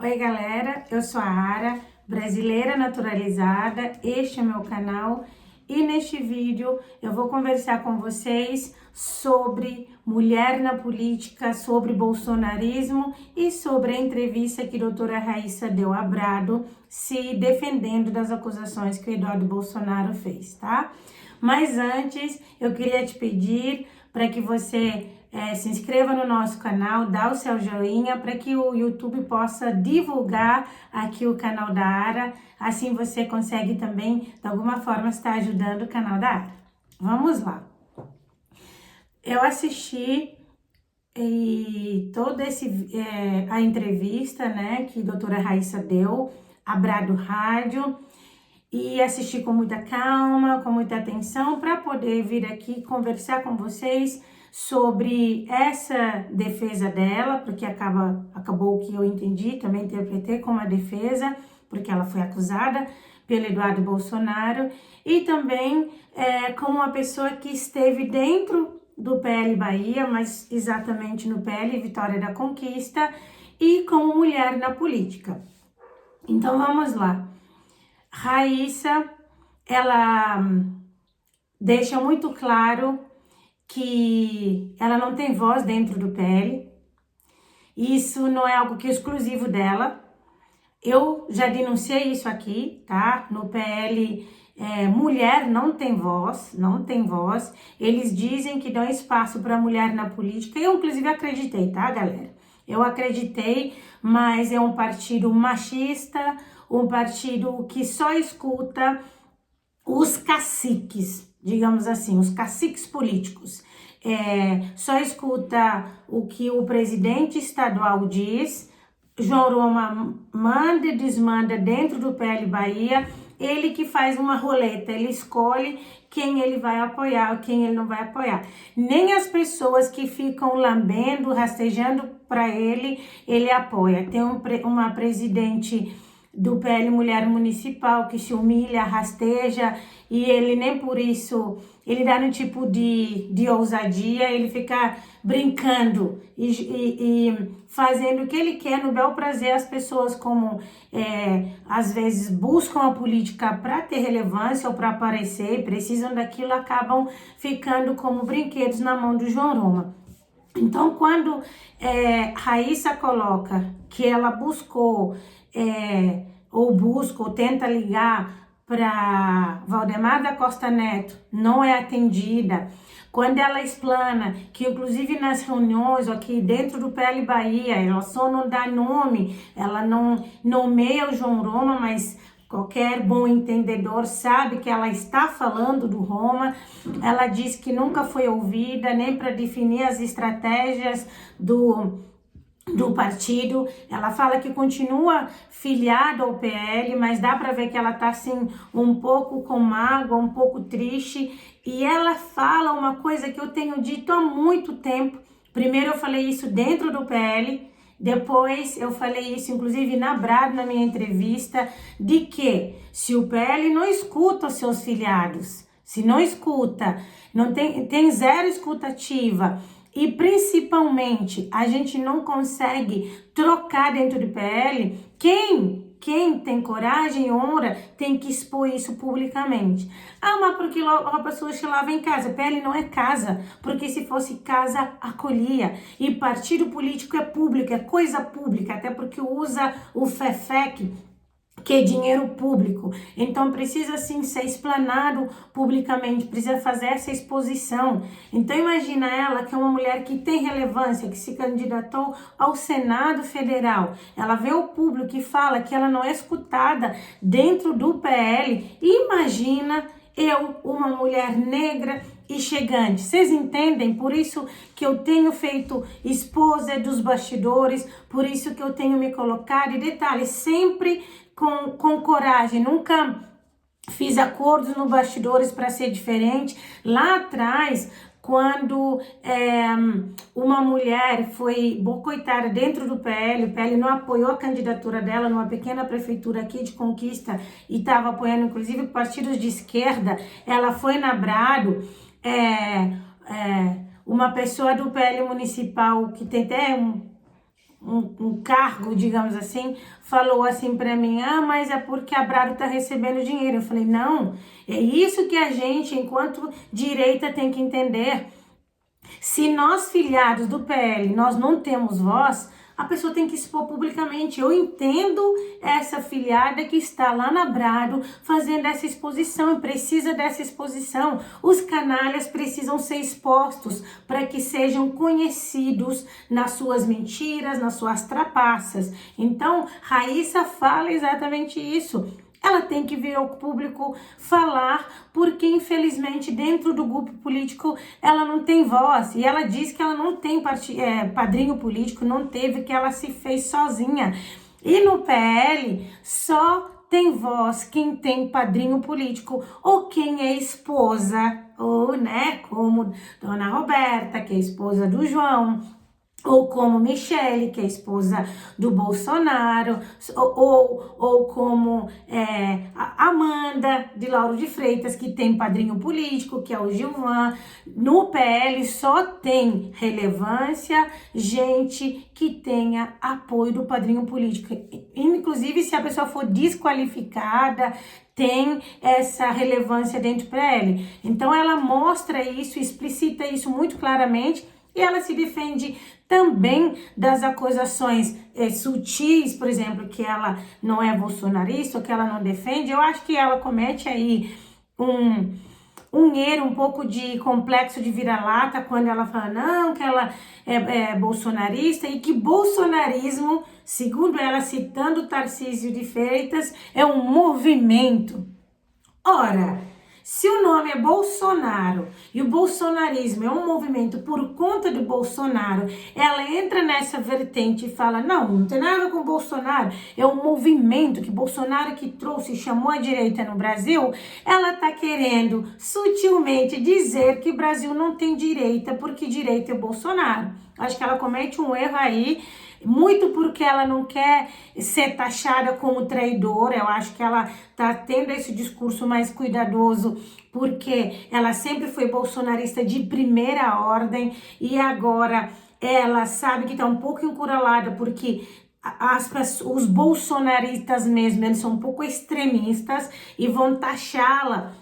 Oi galera, eu sou a Ara, brasileira naturalizada, este é meu canal e neste vídeo eu vou conversar com vocês sobre mulher na política, sobre bolsonarismo e sobre a entrevista que a doutora Raíssa deu a Brado, se defendendo das acusações que o Eduardo Bolsonaro fez, tá? Mas antes eu queria te pedir para que você se inscreva no nosso canal, dá o seu joinha para que o YouTube possa divulgar aqui o canal da Ara, assim você consegue também, de alguma forma, estar ajudando o canal da Ara. Vamos lá. Eu assisti a entrevista, né, que a doutora Raíssa deu, a Brado Rádio, e assisti com muita calma, com muita atenção, para poder vir aqui conversar com vocês sobre essa defesa dela, porque acabou que eu entendi, também interpretei como a defesa, porque ela foi acusada pelo Eduardo Bolsonaro, e também como uma pessoa que esteve dentro do PL Bahia, mas exatamente no PL Vitória da Conquista, e como mulher na política. Então vamos lá. Raíssa, ela deixa muito claro que ela não tem voz dentro do PL. Isso não é algo que é exclusivo dela. Eu já denunciei isso aqui, tá? No PL, mulher não tem voz, não tem voz. Eles dizem que dão espaço para mulher na política. Eu, inclusive, acreditei, tá, galera? Eu acreditei, mas é um partido machista, um partido que só escuta os caciques, digamos assim, os caciques políticos. Só escuta o que o presidente estadual diz. João Roma manda e desmanda dentro do PL Bahia, ele que faz uma roleta, ele escolhe quem ele vai apoiar, quem ele não vai apoiar. Nem as pessoas que ficam lambendo, rastejando para ele apoia. Tem uma presidente do PL Mulher Municipal que se humilha, rasteja, e ele nem por isso, ele dá um tipo de ousadia, ele fica brincando e fazendo o que ele quer no bel prazer. As pessoas, como às vezes buscam a política para ter relevância ou para aparecer, precisam daquilo, acabam ficando como brinquedos na mão do João Roma. Então, quando Raíssa coloca que ela buscou, ou tenta ligar para Valdemar da Costa Neto, não é atendida. Quando ela explana que, inclusive nas reuniões aqui dentro do PL Bahia, ela só não dá nome, ela não nomeia o João Roma, mas qualquer bom entendedor sabe que ela está falando do Roma. Ela diz que nunca foi ouvida nem para definir as estratégias do partido. Ela fala que continua filiada ao PL, mas dá para ver que ela tá assim um pouco com mágoa, um pouco triste. E ela fala uma coisa que eu tenho dito há muito tempo. Primeiro eu falei isso dentro do PL, depois eu falei isso inclusive na Brado, na minha entrevista, de que se o PL não escuta os seus filiados, se não escuta, não tem zero escutativa, e principalmente a gente não consegue trocar dentro do PL, quem tem coragem e honra tem que expor isso publicamente. Ah, mas porque a pessoa se lava em casa. PL não é casa, porque se fosse casa, acolhia. E partido político é público, é coisa pública, até porque usa o FEFEC, que é dinheiro público. Então precisa sim ser explanado publicamente, precisa fazer essa exposição. Então imagina ela, que é uma mulher que tem relevância, que se candidatou ao Senado Federal. Ela vê o público e fala que ela não é escutada dentro do PL. Imagina eu, uma mulher negra e chegante. Vocês entendem? Por isso que eu tenho feito esposa dos bastidores, por isso que eu tenho me colocado, e detalhe, sempre com coragem, nunca fiz acordos no bastidores para ser diferente. Lá atrás, quando uma mulher foi boicotada dentro do PL, o PL não apoiou a candidatura dela numa pequena prefeitura aqui de Conquista e estava apoiando inclusive partidos de esquerda, ela foi na Brado, uma pessoa do PL municipal que tem até um cargo, digamos assim, falou assim para mim, mas é porque a Brado tá recebendo dinheiro. Eu falei, não, é isso que a gente, enquanto direita, tem que entender. Se nós, filiados do PL, nós não temos voz, a pessoa tem que expor publicamente. Eu entendo essa filiada que está lá na Brado fazendo essa exposição e precisa dessa exposição. Os canalhas precisam ser expostos para que sejam conhecidos nas suas mentiras, nas suas trapaças. Então, Raíssa fala exatamente isso. Ela tem que vir ao público falar, porque infelizmente dentro do grupo político ela não tem voz. E ela diz que ela não tem padrinho político, não teve, que ela se fez sozinha. E no PL só tem voz quem tem padrinho político ou quem é esposa, ou como Dona Roberta, que é esposa do João, ou como Michele, que é esposa do Bolsonaro, ou como Amanda de Lauro de Freitas, que tem padrinho político, que é o Gilvan. No PL só tem relevância gente que tenha apoio do padrinho político. Inclusive, se a pessoa for desqualificada, tem essa relevância dentro do PL. Então, ela mostra isso, explicita isso muito claramente, e ela se defende também das acusações sutis, por exemplo, que ela não é bolsonarista, ou que ela não defende. Eu acho que ela comete aí um erro, um pouco de complexo de vira-lata, quando ela fala não, que ela é bolsonarista, e que bolsonarismo, segundo ela, citando Tarcísio de Freitas, é um movimento. Ora, se o nome é Bolsonaro e o bolsonarismo é um movimento por conta do Bolsonaro, ela entra nessa vertente e fala, não tem nada a ver com Bolsonaro, é um movimento que Bolsonaro que trouxe e chamou a direita no Brasil, ela tá querendo sutilmente dizer que o Brasil não tem direita, porque direita é Bolsonaro. Acho que ela comete um erro aí, muito porque ela não quer ser taxada como traidora. Eu acho que ela tá tendo esse discurso mais cuidadoso, porque ela sempre foi bolsonarista de primeira ordem, e agora ela sabe que tá um pouco encurralada, porque os bolsonaristas mesmo, eles são um pouco extremistas e vão taxá-la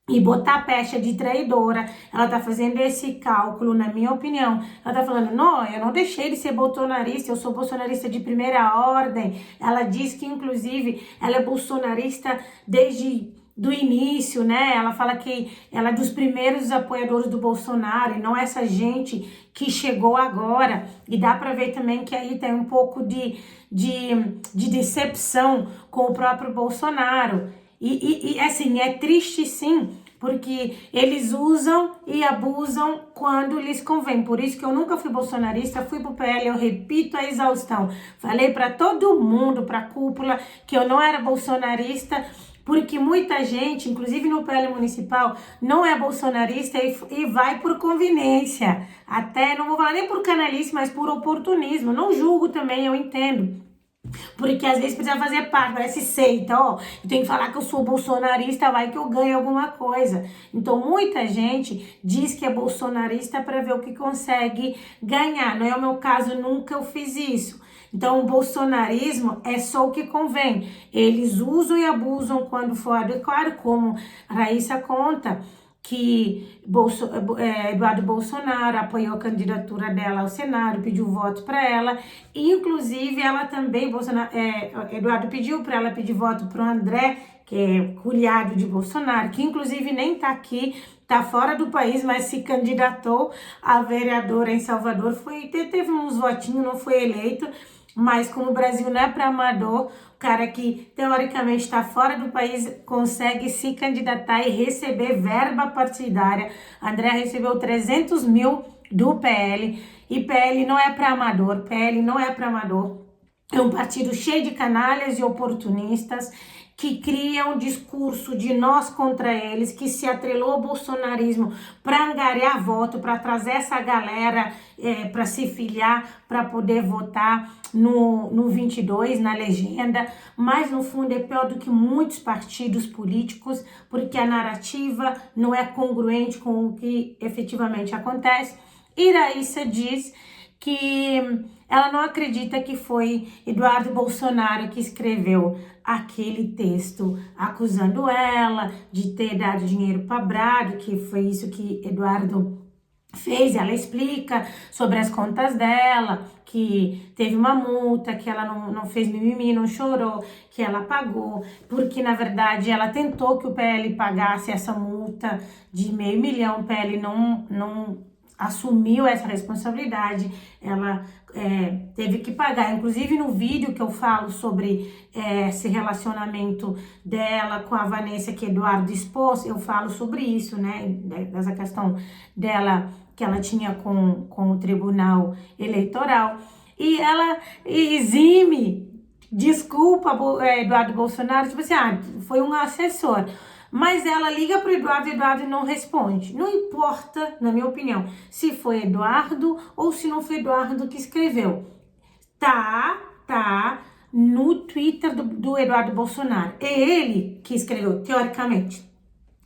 e botar a pecha de traidora. Ela tá fazendo esse cálculo, na minha opinião. Ela tá falando, não, eu não deixei de ser bolsonarista, eu sou bolsonarista de primeira ordem. Ela diz que, inclusive, ela é bolsonarista desde do início, né? Ela fala que ela é dos primeiros apoiadores do Bolsonaro, e não essa gente que chegou agora. E dá pra ver também que aí tem um pouco de decepção com o próprio Bolsonaro. E assim, é triste sim, porque eles usam e abusam quando lhes convém. Por isso que eu nunca fui bolsonarista, fui pro PL, eu repito a exaustão. Falei para todo mundo, pra cúpula, que eu não era bolsonarista, porque muita gente, inclusive no PL municipal, não é bolsonarista e vai por conveniência. Até, não vou falar nem por canalice, mas por oportunismo. Não julgo também, eu entendo. Porque às vezes precisa fazer parte, parece seita, ó, eu tenho que falar que eu sou bolsonarista, vai que eu ganho alguma coisa. Então muita gente diz que é bolsonarista para ver o que consegue ganhar. Não é o meu caso, nunca eu fiz isso. Então o bolsonarismo é só o que convém. Eles usam e abusam quando for adequado, como a Raíssa conta, que Eduardo Bolsonaro apoiou a candidatura dela ao Senado, pediu voto para ela, inclusive ela também, Eduardo pediu para ela pedir voto para o André, que é cunhado de Bolsonaro, que inclusive nem tá aqui, tá fora do país, mas se candidatou a vereadora em Salvador, teve uns votinhos, não foi eleito, mas como o Brasil não é para amador, o cara que teoricamente está fora do país consegue se candidatar e receber verba partidária. André recebeu 300 mil do PL, e PL não é para amador, PL não é para amador. É um partido cheio de canalhas e oportunistas que cria um discurso de nós contra eles, que se atrelou ao bolsonarismo para angariar voto, para trazer essa galera para se filiar, para poder votar no 22, na legenda. Mas no fundo é pior do que muitos partidos políticos, porque a narrativa não é congruente com o que efetivamente acontece. E Raíssa diz que ela não acredita que foi Eduardo Bolsonaro que escreveu aquele texto acusando ela de ter dado dinheiro para Brado, que foi isso que Eduardo fez. Ela explica sobre as contas dela, que teve uma multa, que ela não fez mimimi, não chorou, que ela pagou, porque na verdade ela tentou que o PL pagasse essa multa de R$500 mil, o PL não assumiu essa responsabilidade, ela teve que pagar. Inclusive no vídeo que eu falo sobre esse relacionamento dela com a Vanessa, que Eduardo expôs, eu falo sobre isso, né, dessa questão dela, que ela tinha com o Tribunal Eleitoral, e ela exime, desculpa Eduardo Bolsonaro, tipo assim, foi um assessor. Mas ela liga pro Eduardo não responde. Não importa, na minha opinião, se foi Eduardo ou se não foi Eduardo que escreveu. Tá no Twitter do Eduardo Bolsonaro. É ele que escreveu, teoricamente.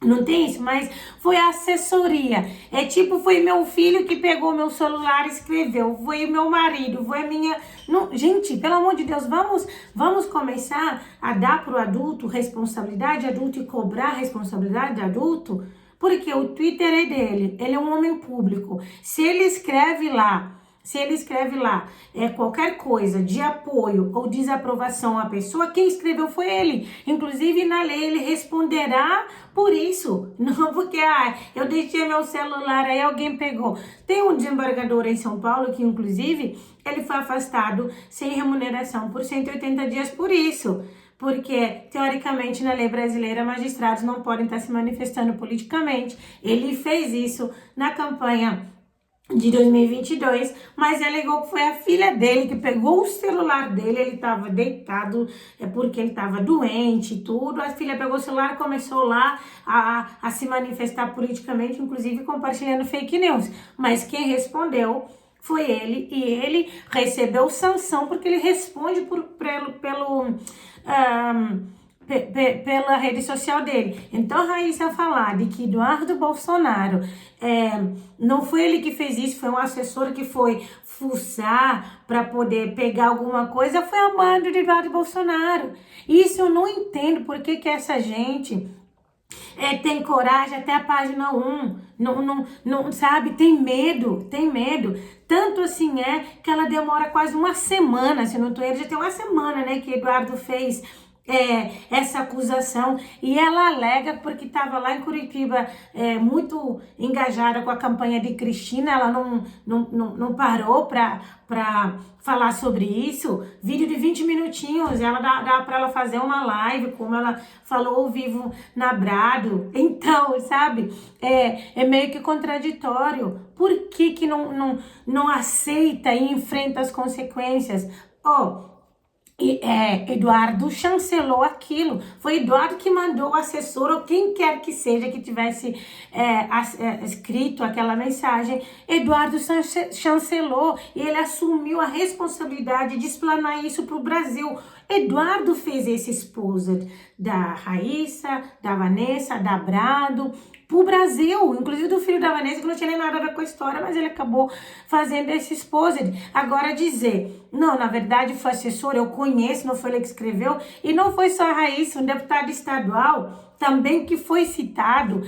Não tem isso, mas foi a assessoria. É tipo, foi meu filho que pegou meu celular e escreveu. Foi meu marido, foi a minha... Não, gente, pelo amor de Deus, vamos começar a dar pro adulto responsabilidade adulto e cobrar responsabilidade de adulto? Porque o Twitter é dele, ele é um homem público. Se ele escreve lá qualquer coisa de apoio ou desaprovação à pessoa, quem escreveu foi ele. Inclusive, na lei, ele responderá por isso. Não porque, eu deixei meu celular, aí alguém pegou. Tem um desembargador em São Paulo que, inclusive, ele foi afastado sem remuneração por 180 dias por isso. Porque, teoricamente, na lei brasileira, magistrados não podem estar se manifestando politicamente. Ele fez isso na campanha de 2022, mas alegou que foi a filha dele que pegou o celular dele, ele estava deitado, porque ele estava doente e tudo, a filha pegou o celular e começou lá a se manifestar politicamente, inclusive compartilhando fake news, mas quem respondeu foi ele, e ele recebeu sanção, porque ele responde pela rede social dele. Então, a Raíssa falar de que Eduardo Bolsonaro não foi ele que fez isso, foi um assessor que foi fuçar para poder pegar alguma coisa, foi a mãe de Eduardo Bolsonaro. Isso eu não entendo porque que essa gente tem coragem até a página 1, não sabe, tem medo. Tanto assim que ela demora quase uma semana, se não tô errado, já tem uma semana, né, que Eduardo fez essa acusação, e ela alega porque estava lá em Curitiba muito engajada com a campanha de Cristina, ela não parou para falar sobre isso. Vídeo de 20 minutinhos, ela dá para ela fazer uma live, como ela falou ao vivo na Brado. Então, sabe, é meio que contraditório. Por que não aceita e enfrenta as consequências? Eduardo chancelou aquilo. Foi Eduardo que mandou o assessor ou quem quer que seja que tivesse escrito aquela mensagem. Eduardo chancelou e ele assumiu a responsabilidade de explanar isso para o Brasil. Eduardo fez esse exposed da Raíssa, da Vanessa, da Brado, pro Brasil, inclusive do filho da Vanessa, que não tinha nem nada a ver com a história, mas ele acabou fazendo esse exposed. Agora dizer, não, na verdade foi assessor, eu conheço, não foi ele que escreveu, e não foi só a Raíssa, um deputado estadual também que foi citado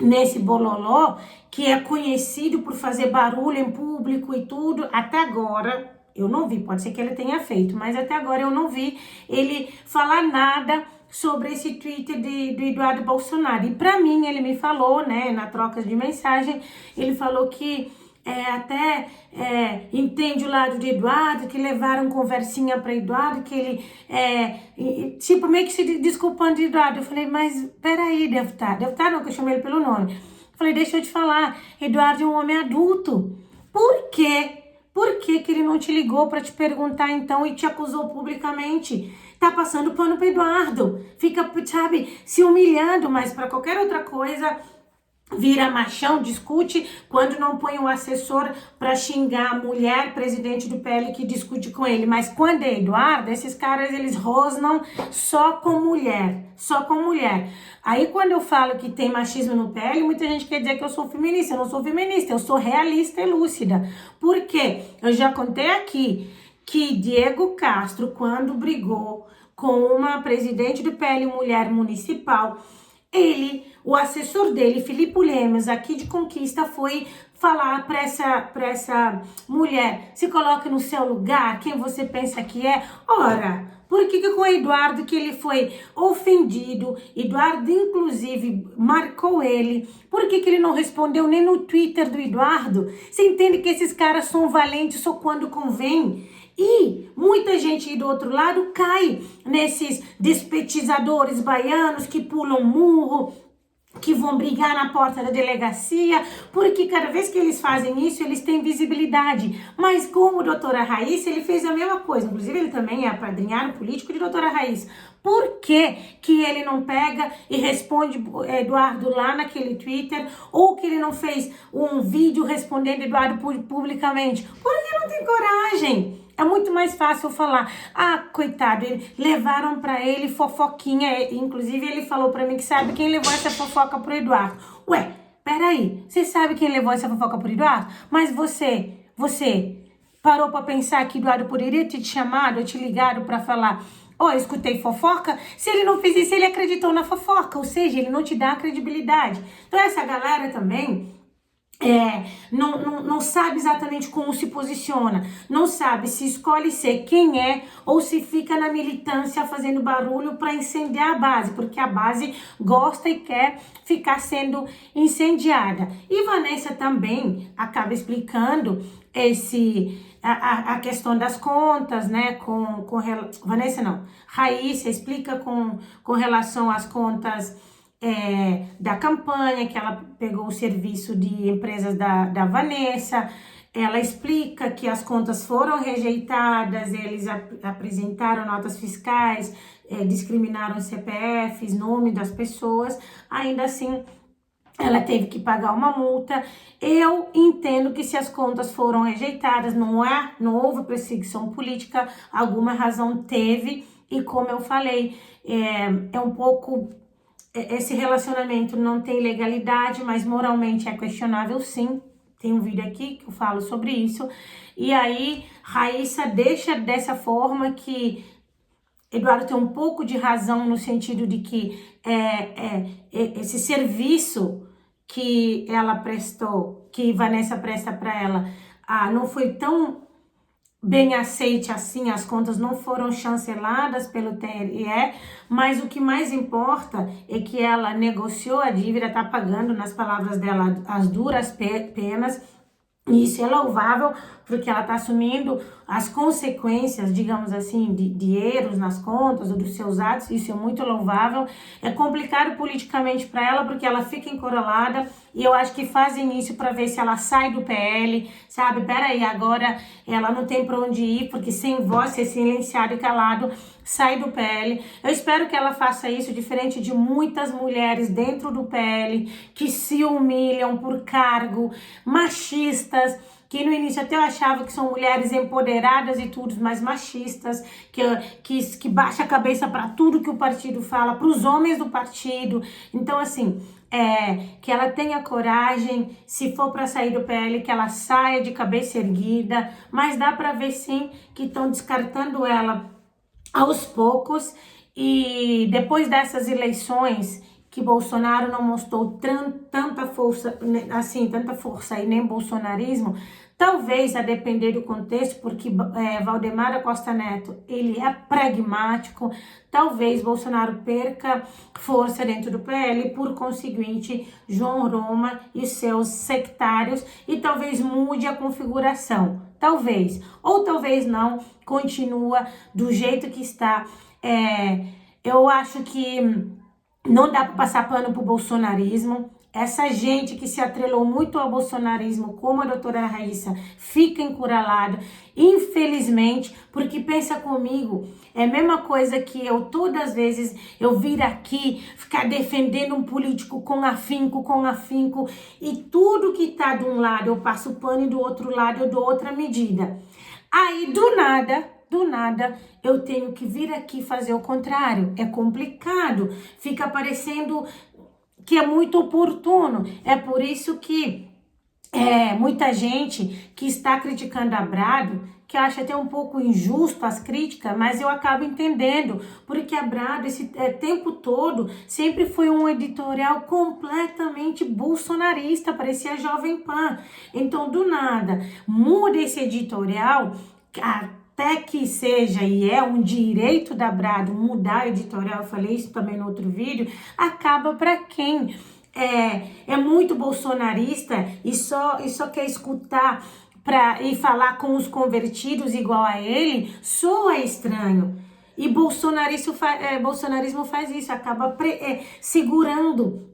nesse bololó, que é conhecido por fazer barulho em público e tudo. Até agora eu não vi, pode ser que ele tenha feito, mas até agora eu não vi ele falar nada sobre esse tweet do Eduardo Bolsonaro. E para mim, ele me falou, né, na troca de mensagem, ele falou que até entende o lado de Eduardo, que levaram conversinha para Eduardo, que ele, tipo, meio que se desculpando de Eduardo. Eu falei, mas peraí, deputado não, que eu chamei ele pelo nome. Eu falei, deixa eu te falar, Eduardo é um homem adulto. Por quê? Por que ele não te ligou para te perguntar então e te acusou publicamente? Tá passando pano pro Eduardo, fica, sabe, se humilhando, mas para qualquer outra coisa vira machão, discute, quando não põe um assessor para xingar a mulher, presidente do PL, que discute com ele. Mas quando é Eduardo, esses caras, eles rosnam só com mulher, só com mulher. Aí quando eu falo que tem machismo no PL, muita gente quer dizer que eu sou feminista. Eu não sou feminista, eu sou realista e lúcida. Por quê? Eu já contei aqui que Diego Castro, quando brigou com uma presidente do PL mulher municipal, o assessor dele, Filipe Lemos, aqui de Conquista, foi falar para essa mulher: se coloque no seu lugar, quem você pensa que é? Ora, por que com o Eduardo, que ele foi ofendido, Eduardo inclusive marcou ele, por que ele não respondeu nem no Twitter do Eduardo? Você entende que esses caras são valentes só quando convém? E muita gente do outro lado cai nesses despetizadores baianos que pulam murro, que vão brigar na porta da delegacia, porque cada vez que eles fazem isso, eles têm visibilidade. Mas como doutora Raíssa, ele fez a mesma coisa. Inclusive, ele também é apadrinhado político de doutora Raíssa. Por que que ele não pega e responde Eduardo lá naquele Twitter? Ou que ele não fez um vídeo respondendo Eduardo publicamente? Porque não tem coragem. É muito mais fácil falar: ah, coitado, levaram pra ele fofoquinha. Inclusive, ele falou pra mim que sabe quem levou essa fofoca pro Eduardo. Ué, peraí, você sabe quem levou essa fofoca pro Eduardo? Mas você parou pra pensar que Eduardo poderia ter te chamado, te ligado pra falar: ó, eu escutei fofoca? Se ele não fez isso, ele acreditou na fofoca, ou seja, ele não te dá credibilidade. Então essa galera também não sabe exatamente como se posiciona, não sabe se escolhe ser quem é ou se fica na militância fazendo barulho para incendiar a base, porque a base gosta e quer ficar sendo incendiada. E Vanessa também acaba explicando a questão das contas, né, Vanessa não, Raíssa explica com relação às contas da campanha, que ela pegou o serviço de empresas da Vanessa. Ela explica que as contas foram rejeitadas, eles apresentaram notas fiscais, discriminaram CPFs, nome das pessoas, ainda assim ela teve que pagar uma multa. Eu entendo que se as contas foram rejeitadas, não houve perseguição política, alguma razão teve, e como eu falei, é um pouco... Esse relacionamento não tem legalidade, mas moralmente é questionável, sim. Tem um vídeo aqui que eu falo sobre isso. E aí, Raíssa deixa dessa forma que Eduardo tem um pouco de razão no sentido de que esse serviço que ela prestou, que Vanessa presta para ela, não foi tão bem aceite assim, as contas não foram chanceladas pelo TRE, mas o que mais importa é que ela negociou a dívida, tá pagando, nas palavras dela, as duras penas. E isso é louvável, porque ela está assumindo as consequências, digamos assim, de erros nas contas ou dos seus atos. Isso é muito louvável. É complicado politicamente para ela, porque ela fica encurralada, e eu acho que fazem isso para ver se ela sai do PL, sabe? Peraí, agora ela não tem para onde ir, porque sem voz, ser silenciado e calado, sai do PL. Eu espero que ela faça isso, diferente de muitas mulheres dentro do PL que se humilham por cargo, machistas, que no início até eu achava que são mulheres empoderadas e tudo, mas machistas, que baixa a cabeça para tudo que o partido fala, para os homens do partido. Então, assim, que ela tenha coragem, se for para sair do PL, que ela saia de cabeça erguida, mas dá para ver sim que estão descartando ela aos poucos. E depois dessas eleições que Bolsonaro não mostrou tanta força, assim, tanta força e nem bolsonarismo, talvez a depender do contexto, porque Valdemar da Costa Neto, ele é pragmático, talvez Bolsonaro perca força dentro do PL, por conseguinte, João Roma e seus sectários, e talvez mude a configuração, talvez, ou talvez não, continua do jeito que está. Eu acho que não dá para passar pano pro bolsonarismo. essa gente que se atrelou muito ao bolsonarismo, como a doutora Raíssa, fica encurralada, infelizmente, porque pensa comigo, é a mesma coisa que eu, todas as vezes, eu vir aqui, ficar defendendo um político com afinco, e tudo que tá de um lado eu passo pano e do outro lado eu dou outra medida. Aí, do nada, eu tenho que vir aqui fazer o contrário. É complicado, fica parecendo que é muito oportuno. É por isso que muita gente que está criticando a Brado, que acha até um pouco injusto as críticas, mas eu acabo entendendo, porque a Brado, esse tempo todo, sempre foi um editorial completamente bolsonarista, parecia Jovem Pan. Então, do nada, muda esse editorial, até que seja, e é um direito da Brado mudar o editorial, eu falei isso também no outro vídeo, acaba para quem é muito bolsonarista e só quer escutar e falar com os convertidos igual a ele, soa estranho. E bolsonarismo faz isso, acaba segurando,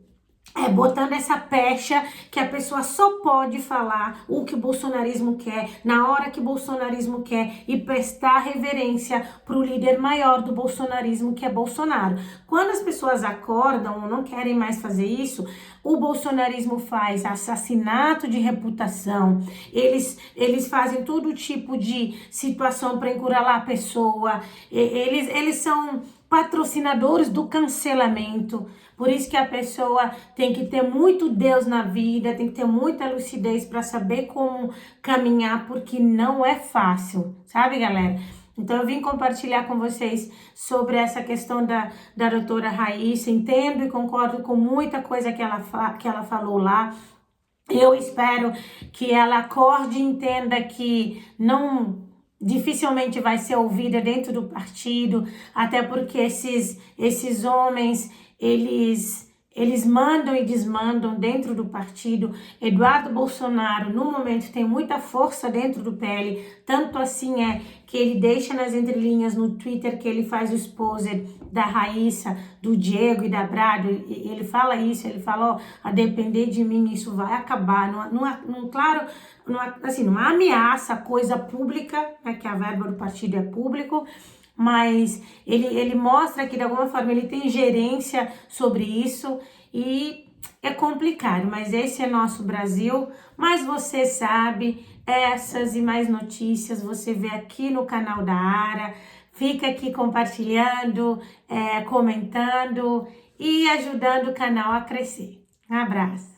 botando essa pecha que a pessoa só pode falar o que o bolsonarismo quer, na hora que o bolsonarismo quer, e prestar reverência para o líder maior do bolsonarismo, que é Bolsonaro. Quando as pessoas acordam ou não querem mais fazer isso, o bolsonarismo faz assassinato de reputação, eles fazem todo tipo de situação para encurralar a pessoa, eles são patrocinadores do cancelamento. Por isso que a pessoa tem que ter muito Deus na vida, tem que ter muita lucidez para saber como caminhar, porque não é fácil, sabe, galera? Então eu vim compartilhar com vocês sobre essa questão da doutora Raíssa. Entendo e concordo com muita coisa que ela falou lá. Eu espero que ela acorde e entenda que dificilmente vai ser ouvida dentro do partido, até porque esses homens, eles mandam e desmandam dentro do partido. Eduardo Bolsonaro, no momento, tem muita força dentro do PL, tanto assim que ele deixa nas entrelinhas no Twitter que ele faz o exposer da Raíssa, do Diego e da Brado, e ele fala isso, ele fala, a depender de mim isso vai acabar, claro, numa ameaça, coisa pública, né, que a verba do partido é público, mas ele mostra que de alguma forma ele tem gerência sobre isso e é complicado, mas esse é nosso Brasil. Mas você sabe, essas e mais notícias você vê aqui no canal da Ara. Fica aqui compartilhando, comentando e ajudando o canal a crescer. Um abraço.